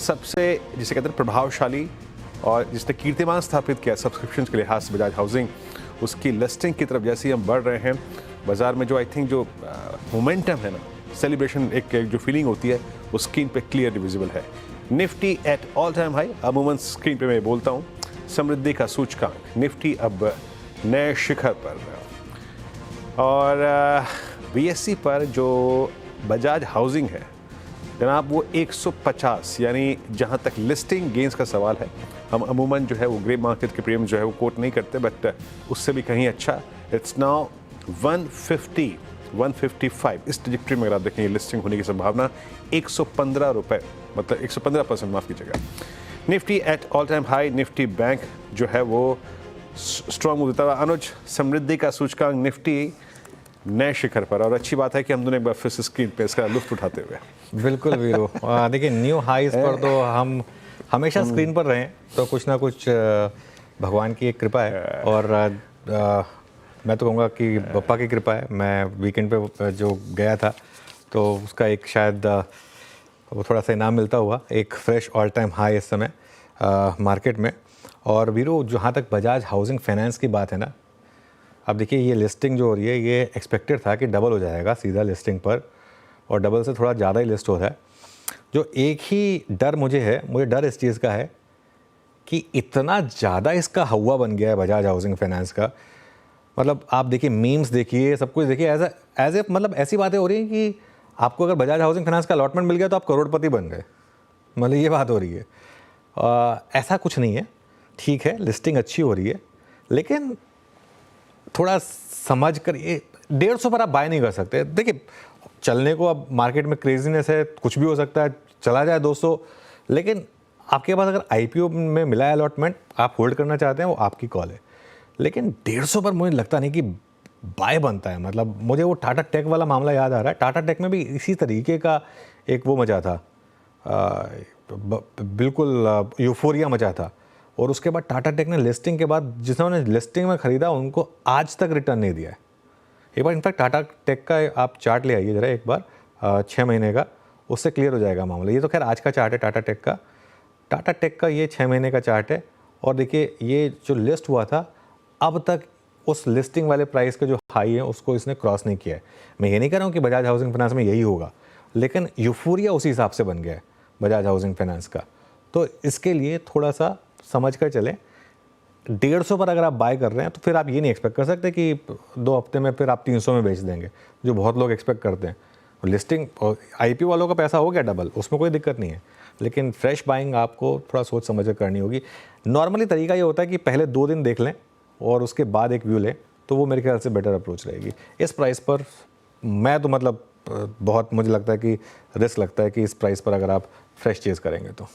सबसे जिसे कहते हैं प्रभावशाली और जिसने कीर्तिमान स्थापित किया सब्सक्रिप्शन के लिहाज से बजाज हाउसिंग, उसकी लिस्टिंग की तरफ जैसे ही हम बढ़ रहे हैं बाज़ार में, जो आई थिंक जो मोमेंटम है ना, सेलिब्रेशन एक जो फीलिंग होती है वो स्क्रीन पे क्लियर विजिबल है। Nifty at all time high, अमूमन स्क्रीन पे मैं बोलता हूँ समृद्धि का सूचकांक निफ्टी अब नए शिखर पर, और बीएसई पर जो बजाज हाउसिंग है जनाब वो 150, यानी जहाँ तक लिस्टिंग गेंस का सवाल है, हम अमूमन जो है वो ग्रे मार्केट के प्रीमियम जो है वो कोट नहीं करते, बट उससे भी कहीं अच्छा, इट्स नाउ 150, 155 इस ट्रजेक्टरी में अगर आप देखेंगे लिस्टिंग होने की संभावना 115 रुपये, मतलब 115% माफ़ कीजिएगा। Nifty at all time high, Nifty bank जो है वो स्ट्रॉन्ग मूव देता हुआ। अनुज, समृद्धि का सूचकांक निफ्टी नए शिखर पर, और अच्छी बात है कि हम दोनों एक बार फिर से स्क्रीन पे इसका लुत्फ उठाते हुए। बिल्कुल वीरो, देखिए न्यू हाईज पर तो हम हमेशा स्क्रीन पर रहें तो कुछ ना कुछ भगवान की एक कृपा है, और मैं तो कहूँगा कि बप्पा की कृपा है। मैं वीकेंड पे जो गया था तो उसका एक शायद वो थोड़ा सा इनाम मिलता हुआ, एक फ्रेश ऑल टाइम हाई इस समय मार्केट में। और वीरो, जहाँ तक बजाज हाउसिंग फाइनेंस की बात है ना, अब देखिए ये लिस्टिंग जो हो रही है ये एक्सपेक्टेड था कि डबल हो जाएगा सीधा लिस्टिंग पर, और डबल से थोड़ा ज़्यादा ही लिस्ट हो रहा है। जो एक ही डर मुझे डर इस चीज़ का है कि इतना ज़्यादा इसका हवा बन गया है बजाज हाउसिंग फाइनेंस का। मतलब आप देखिए मीम्स देखिए, सब कुछ देखिए, एज ए मतलब ऐसी बातें हो रही हैं कि आपको अगर बजाज हाउसिंग फाइनेंस का अलॉटमेंट मिल गया तो आप करोड़पति बन गए, मतलब ये बात हो रही है। ऐसा कुछ नहीं है, ठीक है लिस्टिंग अच्छी हो रही है, लेकिन थोड़ा समझ कर, ये 150 पर आप बाय नहीं कर सकते। देखिए चलने को अब मार्केट में क्रेजीनेस है, कुछ भी हो सकता है, चला जाए 200, लेकिन आपके पास अगर आईपीओ में मिला है अलॉटमेंट, आप होल्ड करना चाहते हैं, वो आपकी कॉल है। लेकिन 150 पर मुझे लगता नहीं कि बाय बनता है। मतलब मुझे वो टाटा टेक वाला मामला याद आ रहा है, टाटा टेक में भी इसी तरीके का एक वो मचा था, बिल्कुल यूफोरिया मचा था, और उसके बाद टाटा टेक ने लिस्टिंग के बाद जिन्होंने लिस्टिंग में ख़रीदा उनको आज तक रिटर्न नहीं दिया है। एक बार इनफैक्ट टाटा टेक का आप चार्ट ले आइए ज़रा एक बार, 6 महीने का, उससे क्लियर हो जाएगा मामला। ये तो खैर आज का चार्ट है टाटा टेक का ये 6 महीने का चार्ट है, और देखिए ये जो लिस्ट हुआ था अब तक उस लिस्टिंग वाले प्राइस के जो हाई है उसको इसने क्रॉस नहीं किया है। मैं ये नहीं कह रहा हूँ कि बजाज हाउसिंग फाइनेंस में यही होगा, लेकिन यूफोरिया उसी हिसाब से बन गया है बजाज हाउसिंग फाइनेंस का। तो इसके लिए थोड़ा सा समझ कर चलें। 150 पर अगर आप बाय कर रहे हैं तो फिर आप ये नहीं एक्सपेक्ट कर सकते कि 2 हफ्ते में फिर आप 300 में बेच देंगे, जो बहुत लोग एक्सपेक्ट करते हैं। लिस्टिंग आईपीओ वालों का पैसा हो गया डबल, उसमें कोई दिक्कत नहीं है, लेकिन फ्रेश बाइंग आपको थोड़ा सोच समझ कर करनी होगी। नॉर्मली तरीका ये होता है कि पहले 2 दिन देख लें और उसके बाद एक व्यू लें, तो वो मेरे ख्याल से बेटर अप्रोच रहेगी। इस प्राइस पर मैं तो मतलब बहुत मुझे लगता है कि रिस्क लगता है कि इस प्राइस पर अगर आप फ्रेश चेज़ करेंगे तो।